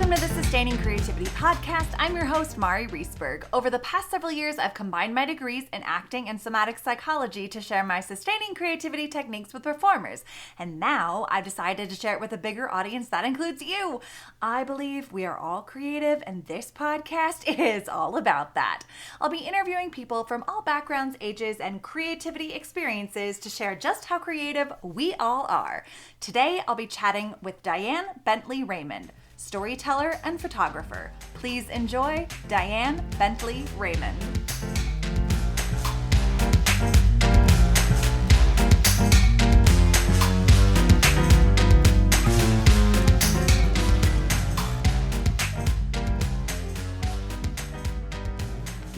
Welcome to the Sustaining Creativity Podcast. I'm your host, Mari Reesberg. Over the past several years, I've combined my degrees in acting and somatic psychology to share my sustaining creativity techniques with performers. And now I've decided to share it with a bigger audience that includes you. I believe we are all creative, and this podcast is all about that. I'll be interviewing people from all backgrounds, ages, and creativity experiences to share just how creative we all are. Today, I'll be chatting with Diane Bentley Raymond, storyteller and photographer. Please enjoy Diane Bentley Raymond.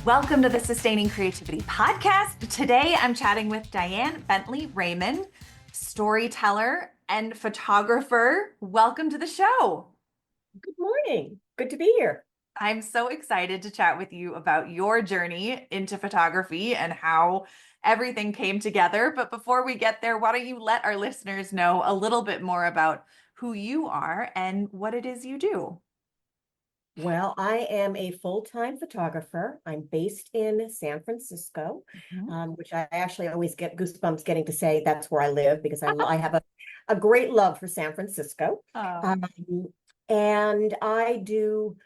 Welcome to the Sustaining Creativity Podcast. Today I'm chatting with Diane Bentley Raymond, storyteller and photographer. Welcome to the show. Good morning. Good to be here. I'm so excited to chat with you about your journey into photography and how everything came together. But before we get there, why don't you let our listeners know a little bit more about who you are and what it is you do? Well, I am a full-time photographer. I'm based in San Francisco, which I actually always get goosebumps getting to say that's where I live because I have a great love for San Francisco. And I do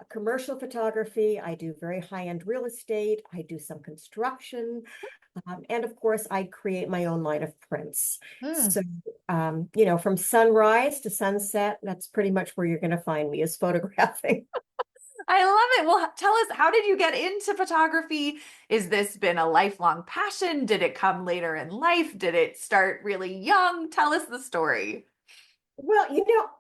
commercial photography. I do very high-end real estate. I do some construction. And of course, I create my own line of prints. So, from sunrise to sunset, that's pretty much where you're going to find me, is photographing. I love it. Well, tell us, how did you get into photography? Is this been a lifelong passion? Did it come later in life? Did it start really young? Tell us the story. Well,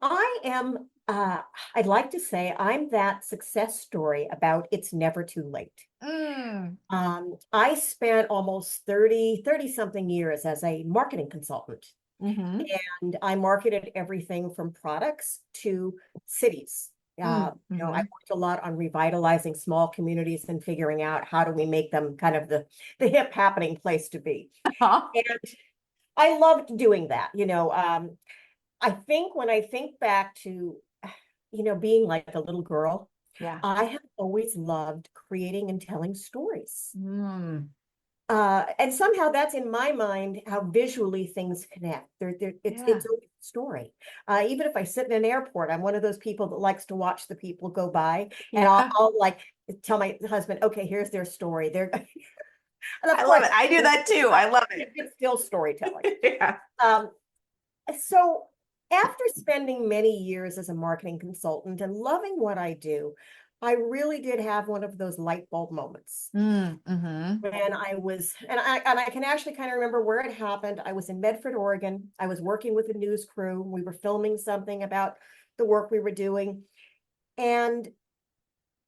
I am, I'd like to say I'm that success story about it's never too late. I spent almost 30 something years as a marketing consultant. And I marketed everything from products to cities. I worked a lot on revitalizing small communities and figuring out how do we make them kind of the hip happening place to be. And I loved doing that. I think when I think back to, being like a little girl, I have always loved creating and telling stories. And somehow that's in my mind how visually things connect. It's a story. Even if I sit in an airport, I'm one of those people that likes to watch the people go by, and I'll like tell my husband, okay, here's their story. They're I love it. I do that too. I love it. It's still storytelling. So after spending many years as a marketing consultant and loving what I do, I really did have one of those light bulb moments when I was, and I can actually kind of remember where it happened. I was in Medford, Oregon. I was working with a news crew. We were filming something about the work we were doing. And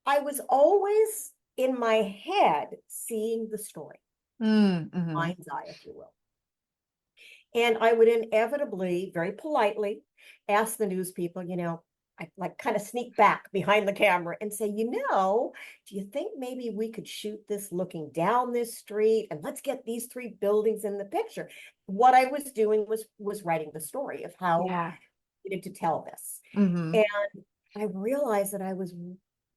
I was always in my head seeing the story, mind's eye, if you will. And I would inevitably, very politely, ask the news people, I like kind of sneak back behind the camera and say, do you think maybe we could shoot this looking down this street and let's get these three buildings in the picture? What I was doing was writing the story of how I needed to tell this. And I realized that I was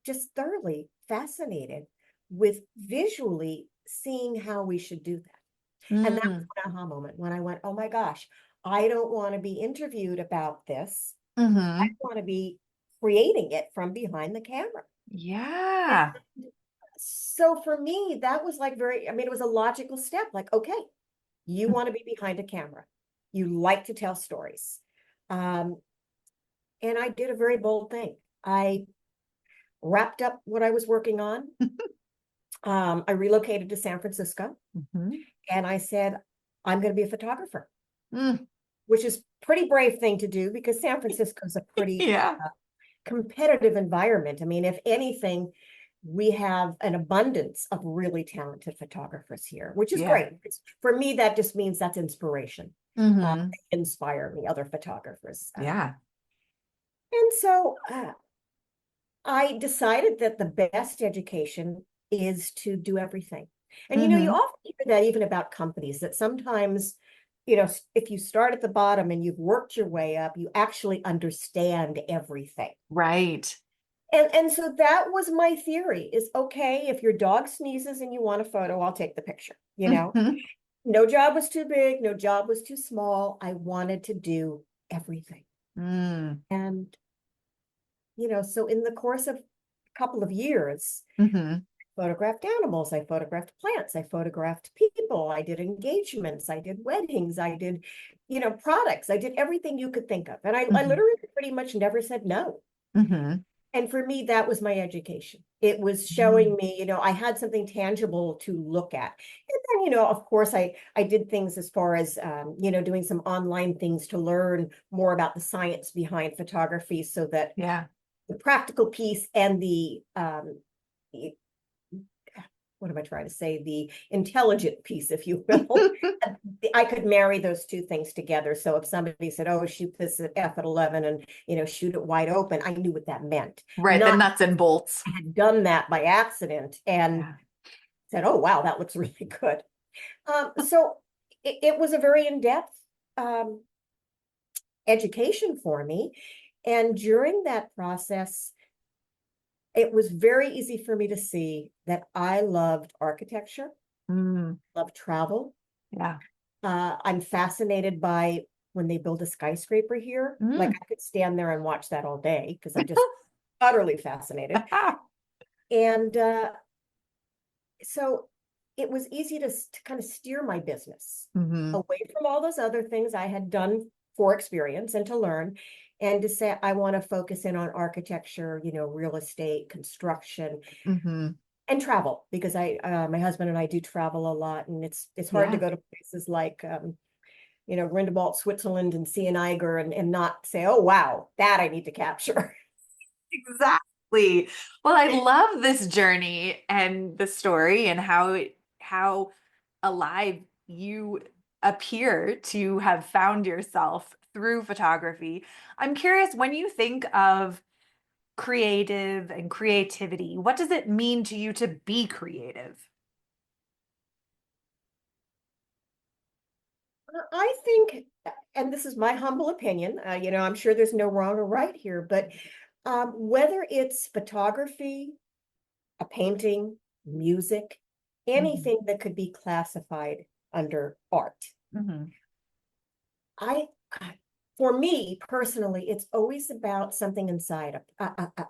just thoroughly fascinated with visually seeing how we should do that. And that was an aha moment when I went, oh my gosh, I don't want to be interviewed about this. I want to be creating it from behind the camera. And so for me, that was like it was a logical step. Like, okay, you want to be behind a camera. You like to tell stories. And I did a very bold thing. I wrapped up what I was working on. I relocated to San Francisco. And I said, I'm going to be a photographer, which is a pretty brave thing to do because San Francisco is a pretty competitive environment. I mean, if anything, we have an abundance of really talented photographers here, which is great. For me, that just means that's inspiration. Inspire me, other photographers. And so I decided that the best education is to do everything. And you often hear that even about companies, that sometimes if you start at the bottom and you've worked your way up, you actually understand everything. Right. And so that was my theory is, okay, if your dog sneezes and you want a photo, I'll take the picture, Mhm. No job was too big, no job was too small. I wanted to do everything. Mm. And, so in the course of a couple of years, Mhm. photographed animals, I photographed plants, I photographed people, I did engagements, I did weddings, I did, products, I did everything you could think of. And I Mhm. literally pretty much never said no. Mhm. And for me, that was my education. It was showing Mm. me, I had something tangible to look at. And then, of course, I did things as far as, doing some online things to learn more about the science behind photography so that Yeah. the practical piece and the, what am I trying to say? The intelligent piece, if you will. I could marry those two things together. So if somebody said, "Oh, shoot this at F at 11 and, shoot it wide open," I knew what that meant. Right. The Not nuts and bolts. I had done that by accident and Yeah. said, "Oh, wow, that looks really good." So it was a very in-depth um, education for me. And during that process, it was very easy for me to see that I loved architecture, Mm. loved travel. Yeah. I'm fascinated by when they build a skyscraper here. Like Mm. I could stand there and watch that all day because I'm just utterly fascinated. And so it was easy to kind of steer my business Mhm. away from all those other things I had done for experience and to learn, and to say, I want to focus in on architecture, real estate, construction, Mhm. and travel, because my husband and I do travel a lot, and it's hard to Yeah. go to places like, Grindelwald, Switzerland and see an Eiger and not say, oh, wow, that I need to capture. Exactly. Well, I love this journey and the story and how alive you appear to have found yourself through photography. I'm curious, when you think of creative and creativity, what does it mean to you to be creative? I think, and this is my humble opinion, I'm sure there's no wrong or right here, but whether it's photography, a painting, music, Mhm. anything that could be classified under art, Mhm. I, for me personally, it's always about something inside,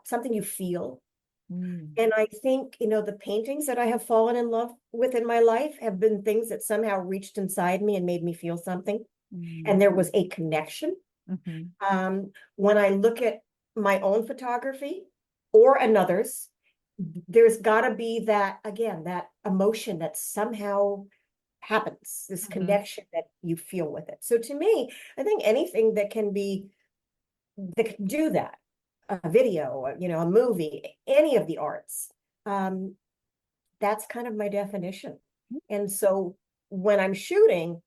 something you feel. Mm. And I think, the paintings that I have fallen in love with in my life have been things that somehow reached inside me and made me feel something. And Mm. there was a connection. Mhm. When I look at my own photography or another's, there's got to be that, again, that emotion that somehow happens, this Mhm. connection that you feel with it. So to me, I think anything that can do that, a video, a movie, any of the arts, um, that's kind of my definition. And so when I'm shooting,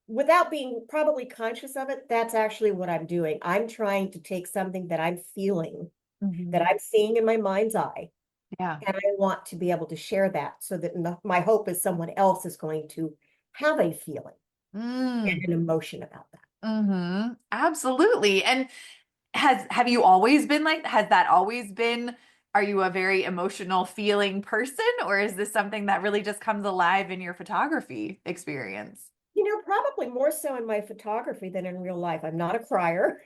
without being probably conscious of it, that's actually what I'm doing. I'm trying to take something that I'm feeling, that Mhm. I'm seeing in my mind's eye, Yeah. and I want to be able to share that so that my hope is someone else is going to have a feeling and Mm. an emotion about that. Mhm. Absolutely. And have you always been like, has that always been, are you a very emotional feeling person, or is this something that really just comes alive in your photography experience? Probably more so in my photography than in real life. I'm not a crier.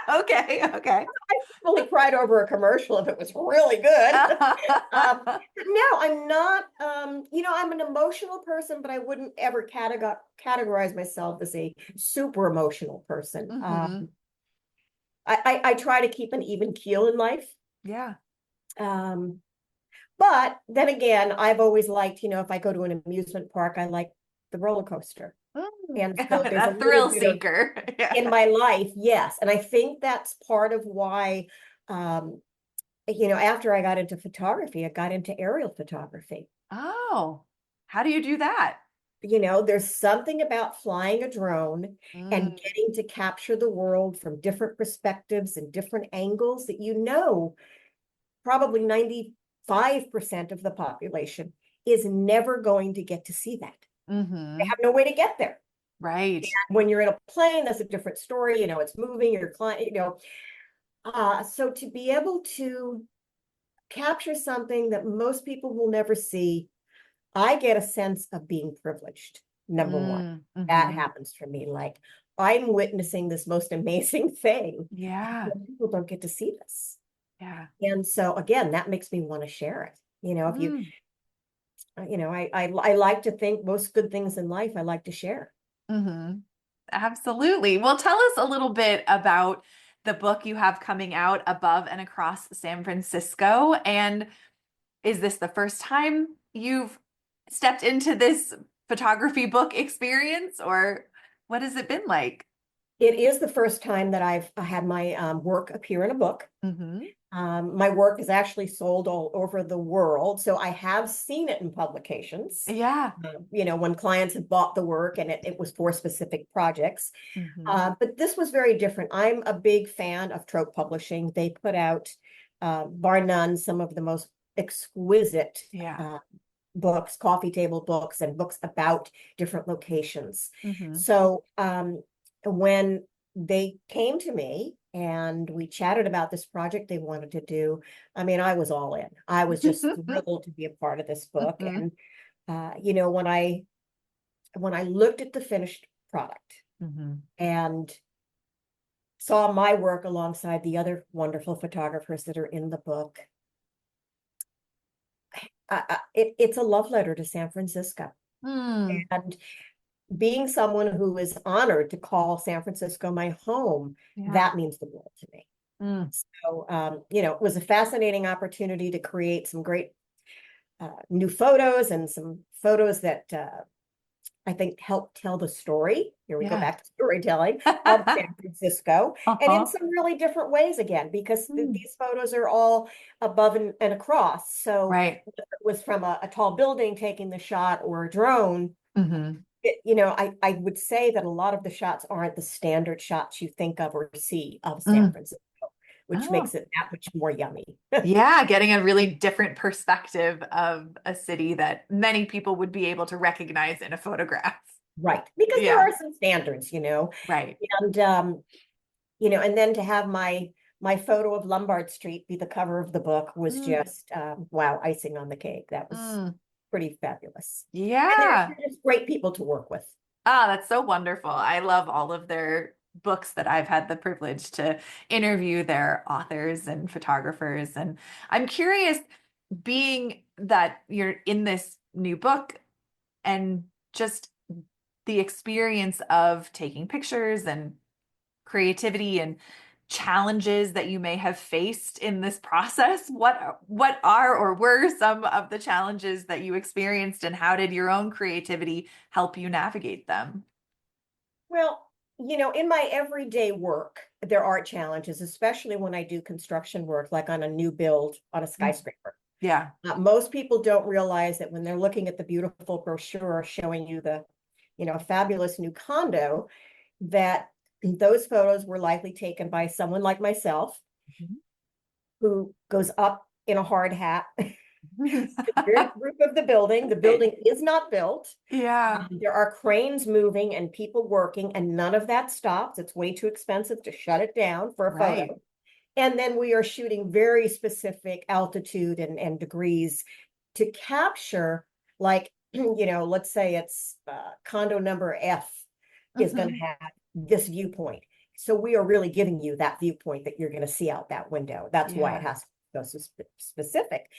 Okay, okay. I probably cried over a commercial if it was really good. But no, I'm not. I'm an emotional person, but I wouldn't ever categorize myself as a super emotional person. Hmm. I try to keep an even keel in life. Yeah. Um, but then again, I've always liked, if I go to an amusement park, I like the roller coaster. Mm. And so there's a A little thrill bit of seeker. in Yeah. my life, yes. And I think that's part of why, um, after I got into photography, I got into aerial photography. Oh, how do you do that? There's something about flying a drone and Mm. getting to capture the world from different perspectives and different angles that probably 95% of the population is never going to get to see that. They Hmm. have no way to get there. Right. When you're in a plane, that's a different story. It's moving, your client, so to be able to capture something that most people will never see, I get a sense of being privileged. Number one, that Mm-hmm. happens for me. Like, I'm witnessing this most amazing thing. Yeah. People don't get to see this. Yeah. And so again, that makes me want to share it. If you, Mm. I like to think most good things in life I like to share. Mm-hmm. Absolutely. Well, tell us a little bit about the book you have coming out, Above and Across San Francisco. And is this the first time you've stepped into this photography book experience, or what has it been like? It is the first time that I've had my work appear in a book. Mm-hmm. My work is actually sold all over the world, so I have seen it in publications. Yeah. When clients have bought the work and it was for specific projects. Mm-hmm. But this was very different. I'm a big fan of Trope Publishing. They put out, bar none, some of the most exquisite Yeah. books, coffee table books, and books about different locations. Mm-hmm. So when they came to me and we chatted about this project they wanted to do, I mean, I was all in. I was just thrilled to be a part of this book. Mm-hmm. And when I looked at the finished product Mm-hmm. and saw my work alongside the other wonderful photographers that are in the book, it's a love letter to San Francisco. Mm. And being someone who is honored to call San Francisco my home, Yeah. that means the world to me. Mm. So, it was a fascinating opportunity to create some great new photos and some photos that I think help tell the story. Here we go Yeah. back to storytelling of San Francisco, and in Uh-huh. some really different ways again, because Mm. these photos are all above and across. So Right. whether it was from a tall building taking the shot or a drone, Mm-hmm. I would say that a lot of the shots aren't the standard shots you think of or see of San Mm. Francisco, which Oh. makes it that much more yummy. Yeah, getting a really different perspective of a city that many people would be able to recognize in a photograph. Right. Because there Yeah, are some standards. right. And and then to have my photo of Lombard Street be the cover of the book was Mm, just wow, icing on the cake. That was mm. pretty fabulous. And Yeah. they're just great people to work with. Ah, that's so wonderful. I love all of their books that I've had the privilege to interview their authors and photographers. And I'm curious, being that you're in this new book and just the experience of taking pictures and creativity and challenges that you may have faced in this process. What are or were some of the challenges that you experienced, and how did your own creativity help you navigate them? Well, in my everyday work, there are challenges, especially when I do construction work, like on a new build on a Mm. skyscraper. Yeah. Most people don't realize that when they're looking at the beautiful brochure showing you the, fabulous new condo, that those photos were likely taken by someone like myself who goes up in a hard hat to the very roof of the building. The building is not built. Yeah. There are cranes moving and people working, and none of that stops. It's way too expensive to shut it down for a Right. photo. And then we are shooting very specific altitude and degrees to capture, like, let's say it's condo number F is going to Mhm. have this viewpoint. So we are really giving you that viewpoint that you're going to see out that window. That's why it Yeah. has to go so specific.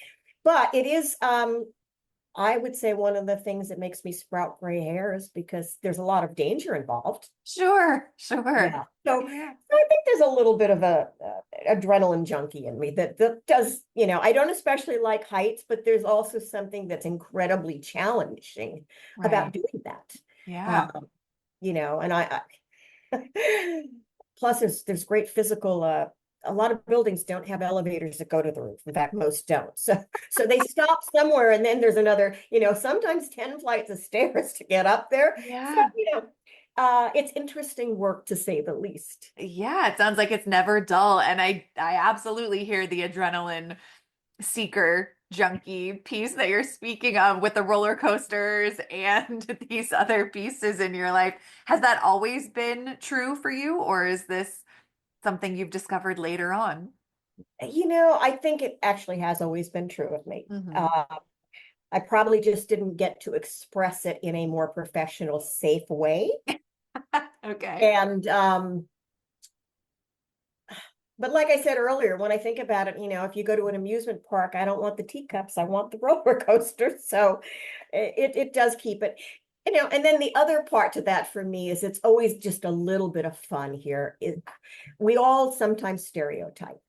But it is, I would say, one of the things that makes me sprout gray hairs because there's a lot of danger involved. Sure. Sure. Yeah. So Yeah. I think there's a little bit of a adrenaline junkie in me that does, I don't especially like heights, but there's also something that's incredibly challenging about Right. doing that. Yeah. Um, and plus there's great physical, a lot of buildings don't have elevators that go to the roof. In fact, most don't. So they stop somewhere and then there's another, sometimes 10 flights of stairs to get up there. So, Yeah. it's interesting work to say the least. Yeah. It sounds like it's never dull. And I absolutely hear the adrenaline seeker junkie piece that you're speaking of with the roller coasters and these other pieces in your life. Has that always been true for you, or is this something you've discovered later on? I think it actually has always been true of me. Hmm. I probably just didn't get to express it in a more professional, safe way. Okay. And but like I said earlier, when I think about it, if you go to an amusement park, I don't want the teacups, I want the roller coaster. So it does keep it, and then the other part to that for me is it's always just a little bit of fun here. We all sometimes stereotype.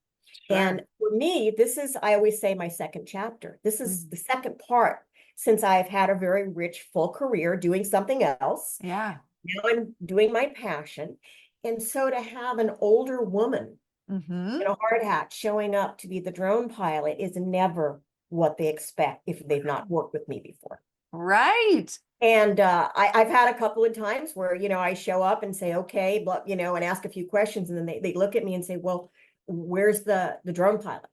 Sure. And for me, this is, I always say, my second chapter. This is Mhm. the second part since I've had a very rich, full career doing something else. Yeah. Now I'm doing my passion. And so to have an older woman Hmm. in a hard hat showing up to be the drone pilot is never what they expect if they've not worked with me before. Right. And I've had a couple of times where, I show up and say, okay, but, and ask a few questions. And then they look at me and say, well, where's the drone pilot?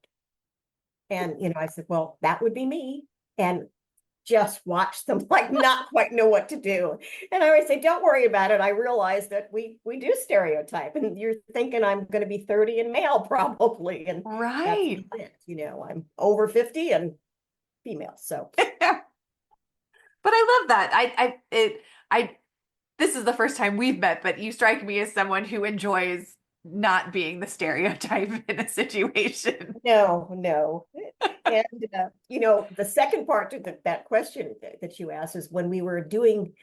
And, I said, well, that would be me. And just watch them like not quite know what to do. And I always say, don't worry about it. I realize that we do stereotype, and you're thinking I'm going to be 30 and male probably. And that's Right. not it. I'm over 50 and female. So But I love that. I this is the first time we've met, but you strike me as someone who enjoys not being the stereotype in a situation. no. And the second part to that question that you asked is when we were doing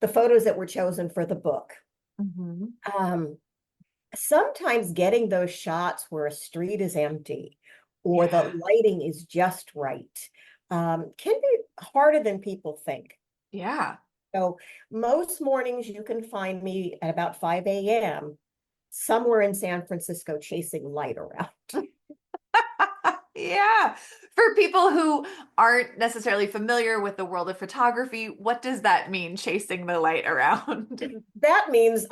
the photos that were chosen for the book. Hmm. Um, Sometimes getting those shots where a street is empty or the Yeah. lighting is just right can be harder than people think. Yeah. So most mornings you can find me at about 5 a.m. somewhere in San Francisco chasing light around. Yeah. For people who aren't necessarily familiar with the world of photography, what does that mean, chasing the light around? That means,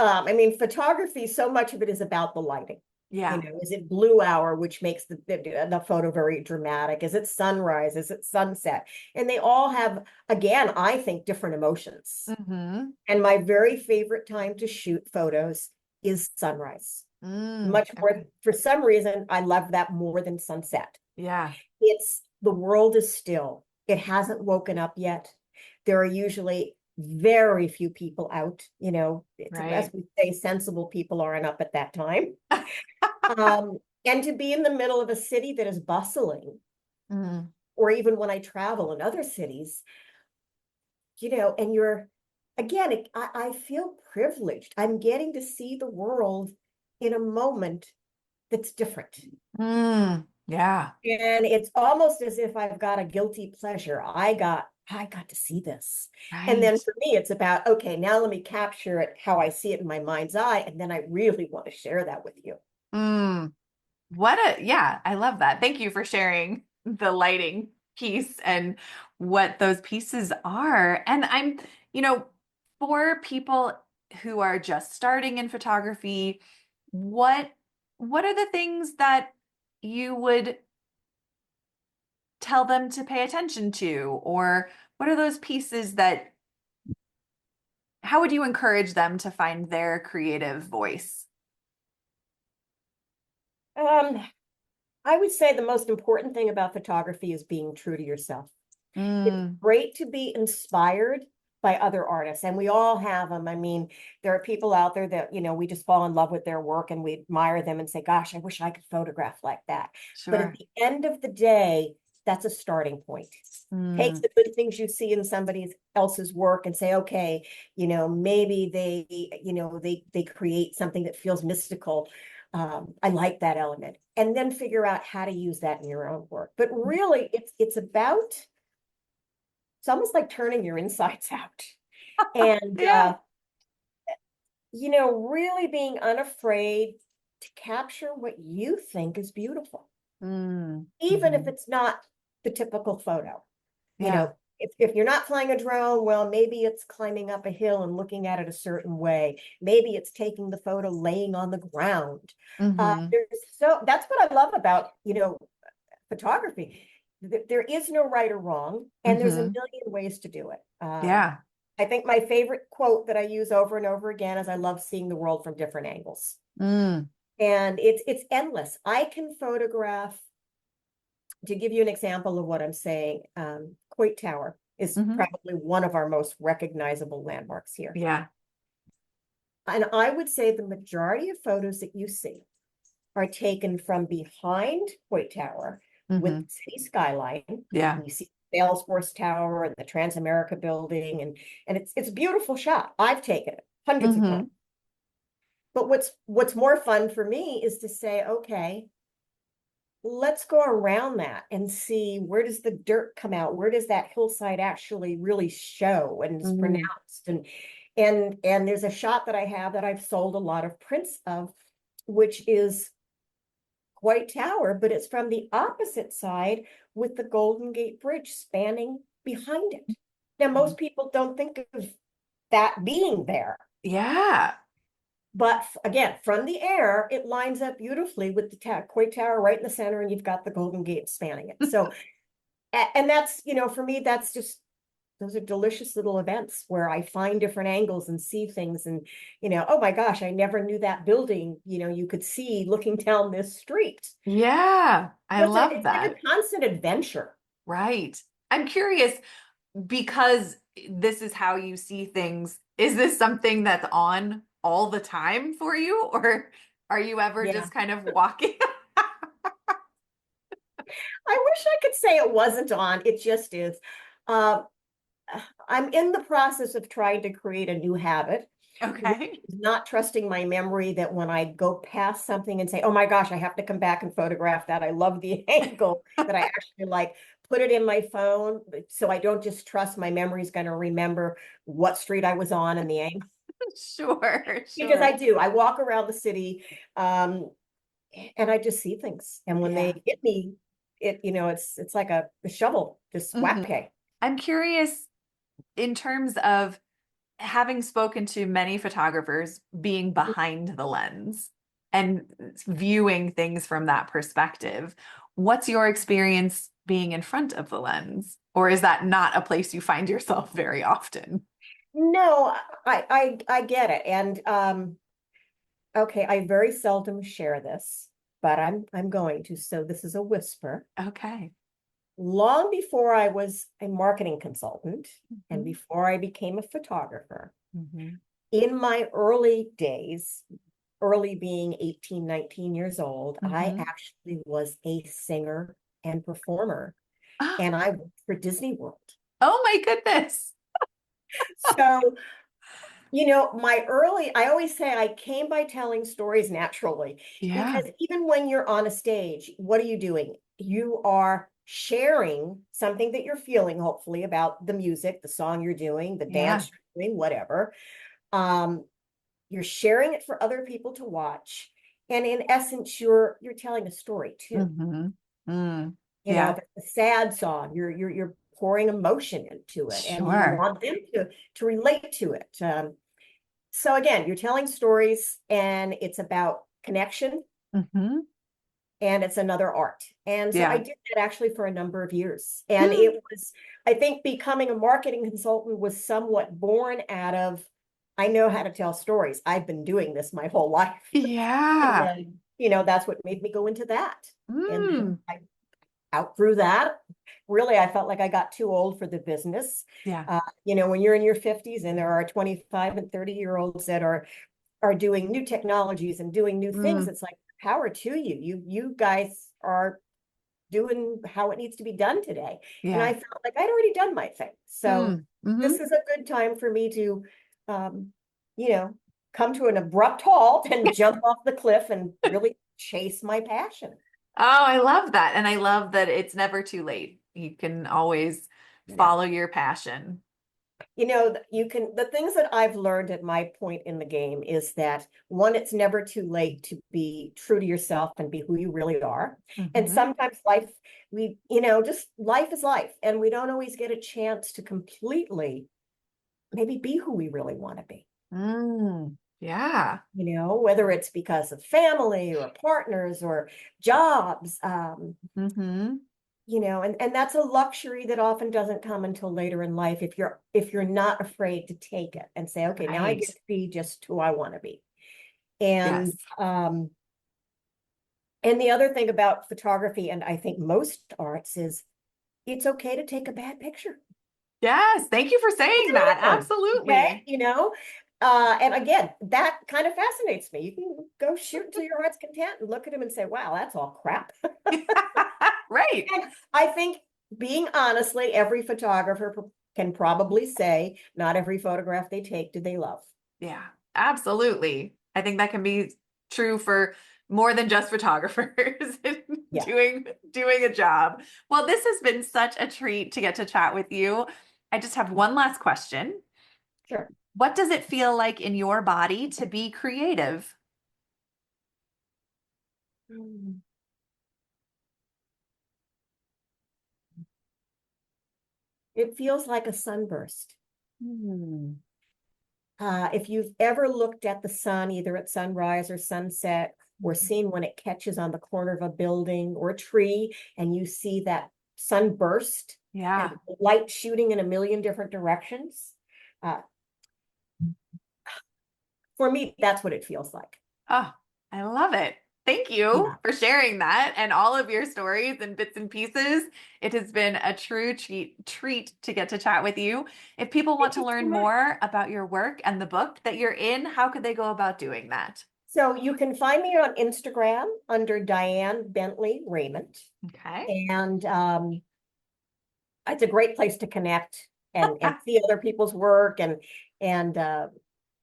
photography, so much of it is about the lighting. Yeah. Is it blue hour, which makes the photo very dramatic? Is it sunrise? Is it sunset? And they all have, again, I think, different emotions. Hmm. And my very favorite time to shoot photos is sunrise. Much more, Okay. for some reason, I love that more than sunset. Yeah. It's the world is still. It hasn't woken up yet. There are usually very few people out, as Right. we say, sensible people aren't up at that time. And to be in the middle of a city that is bustling, Mm. or even when I travel in other cities, and again, I feel privileged. I'm getting to see the world in a moment that's different. Yeah. And it's almost as if I've got a guilty pleasure. I got to see this. And then Right. for me, it's about, okay, now let me capture it how I see it in my mind's eye. And then I really want to share that with you. Mm. Yeah, I love that. Thank you for sharing the lighting piece and what those pieces are. And you know, for people who are just starting in photography, what what are the things that you would tell them to pay attention to? Or what are those pieces that, how would you encourage them to find their creative voice? Um, I would say the most important thing about photography is being true to yourself. It's Mm, great to be inspired by other artists, and we all have them. There are people out there that, we just fall in love with their work and we admire them and say, gosh, I wish I could photograph like that. But at sure. the end of the day, that's a starting point. Take Mm, the good things you see in somebody else's work and say, okay, maybe they create something that feels mystical. I like that element. And then figure out how to use that in your own work. But really, it's almost like turning your insides out and yeah. really being unafraid to capture what you think is beautiful, Mm, even if mhm. it's not the typical photo. you Yeah. know if you're not flying a drone, well, maybe it's climbing up a hill and looking at it a certain way. Maybe it's taking the photo laying on the ground. Hmm. That's what I love about photography. there is no right or wrong, and there's a Mm-hmm. million ways to do it. Yeah. I think my favorite quote that I use over and over again is I love seeing the world from different angles. Mm. And it's endless. I can photograph, to give you an example of what I'm saying, Coit Tower is Mm-hmm. probably one of our most recognizable landmarks here. Yeah. And I would say the majority of photos that you see are taken from behind Coit Tower with Mm-hmm. the city skyline. Yeah. And you see Salesforce Tower and the Transamerica building, and it's a beautiful shot. I've taken it hundreds of Mm-hmm. times. But what's more fun for me is to say, okay, let's go around that and see, where does the dirt come out? Where does that hillside actually really show and is Mm. pronounced? And there's a shot that I have that I've sold a lot of prints of, which is White Tower, but it's from the opposite side with the Golden Gate Bridge spanning behind it. Now, most people don't think of that being there. Yeah. But again, from the air, it lines up beautifully with the Coit Tower right in the center, and you've got the Golden Gate spanning it. So, and that's, for me, that's just, those are delicious little events where I find different angles and see things and, oh my gosh, I never knew that building, you could see looking down this street. Yeah. I So love it's like that. a constant adventure. Right. I'm curious because this is how you see things. Is this something that's on all the time for you, or are you ever Yeah. just kind of walking? I wish I could say it wasn't on. It just is. Uh, I'm in the process of trying to create a new habit, Okay. not trusting my memory that when I go past something and say, oh my gosh, I have to come back and photograph that. I love the angle, that I actually like put it in my phone so I don't just trust my memory is going to remember what street I was on and the angle. Sure, Because sure. I do. I walk around the city, and I just see things. And when Yeah. they hit me, it's like a shovel, just Mhm. whack. Okay. I'm curious in terms of having spoken to many photographers being behind the lens and viewing things from that perspective, what's your experience being in front of the lens? Or is that not a place you find yourself very often? No, I get it. And okay, I very seldom share this, but I'm going to. So this is a whisper. Okay. Long before I was a marketing consultant and Mhm. before I became a photographer, Mhm. in my early days, early being 18, 19 years old, I Mhm. actually was a singer and performer, Ah, and I worked for Disney World. oh my goodness. So, I always say I came by telling stories naturally, Yeah. because even when you're on a stage, what are you doing? You are sharing something that you're feeling, hopefully, about the music, the song you're doing, the Yeah. dance you're doing, whatever. Um, you're sharing it for other people to watch. And in essence, you're telling a story too. Mhm. Mm. If Yeah. it's a sad song, you're pouring emotion into it, and you Sure. want them to relate to it. So again, you're telling stories, and it's about connection, Mhm. and it's another art. And so I Yeah. did that actually for a number of years. And Hmm. it was, I think becoming a marketing consultant was somewhat born out of, I know how to tell stories. I've been doing this my whole life. And Yeah. then, that's what made me go into that. And then Mm. I outgrew that. Really, I felt like I got too old for the business. Yeah. When you're in your 50s and there are 25 and 30-year-olds that are doing new technologies and doing new things, Mm. it's like, power to you. You guys are doing how it needs to be done today. And I Yeah. felt like I'd already done my thing. So Mm. Hmm. this is a good time for me to, um, you know, come to an abrupt halt and jump off the cliff and really chase my passion. Oh, I love that. And I love that it's never too late. You can always No. follow your passion. The things that I've learned at my point in the game is that, one, it's never too late to be true to yourself and be who you really are. And Hmm. sometimes just life is life, and we don't always get a chance to completely maybe be who we really want to be. Mm. Yeah. Whether it's because of family or partners or jobs. Hmm. and that's a luxury that often doesn't come until later in life if you're not afraid to take it and say, okay, now I get Right. to be just who I want to be. Yes. And the other thing about photography, and I think most arts, is it's okay to take a bad picture. Yes. Thank you for saying that. Okay, Absolutely. and again, that kind of fascinates me. You can go shoot to your heart's content and look at them and say, wow, that's all crap. Right. And I think, being honestly, every photographer can probably say not every photograph they take do they love. Yeah, absolutely. I think that can be true for more than just photographers in Yeah, doing a job. Well, this has been such a treat to get to chat with you. I just have one last question. sure. What does it feel like in your body to be creative? Mm. It feels like a sunburst. Hmm. If you've ever looked at the sun, either at sunrise or sunset, or seen when it catches on the corner of a building or a tree, and you see that sunburst and Yeah. light shooting in a million different directions, uh, for me, that's what it feels like. Oh, I love it. Thank you Yeah. for sharing that and all of your stories and bits and pieces. It has been a true treat to get to chat with you. If people want Thank to you so learn much. more about your work and the book that you're in, how could they go about doing that? So you can find me on Instagram under Diane Bentley Raymond. Okay. And it's a great place to connect and see other people's work. And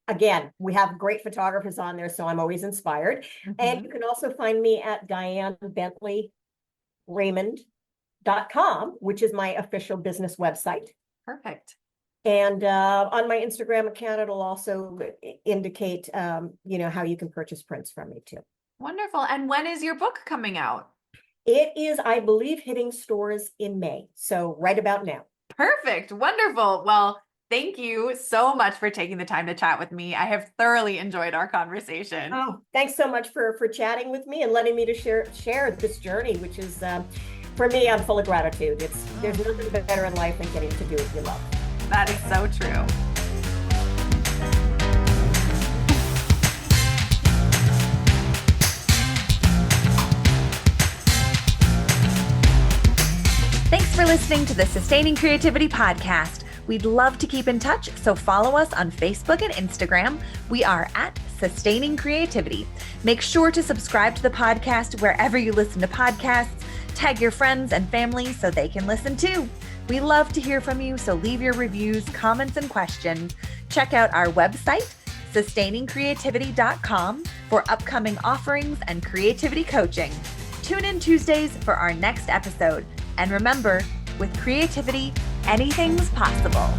again, we have great photographers on there, so I'm always inspired. And Mhm. you can also find me at DianeBentleyRaymond.com, which is my official business website. Perfect. And on my Instagram account, it'll also indicate, how you can purchase prints from me too. Wonderful. And when is your book coming out? It is, I believe, hitting stores in May. So right about now. Perfect. Wonderful. Well, thank you so much for taking the time to chat with me. I have thoroughly enjoyed our conversation. Oh, thanks so much for chatting with me and letting me to share this journey, which is, for me, I'm full of gratitude. There's nothing better in life than getting to do what you love. That is so true. Thanks for listening to the Sustaining Creativity Podcast. We'd love to keep in touch, so follow us on Facebook and Instagram. We are at Sustaining Creativity. Make sure to subscribe to the podcast wherever you listen to podcasts. Tag your friends and family so they can listen too. We love to hear from you, so leave your reviews, comments, and questions. Check out our website, sustainingcreativity.com, for upcoming offerings and creativity coaching. Tune in Tuesdays for our next episode. And remember, with creativity, anything's possible.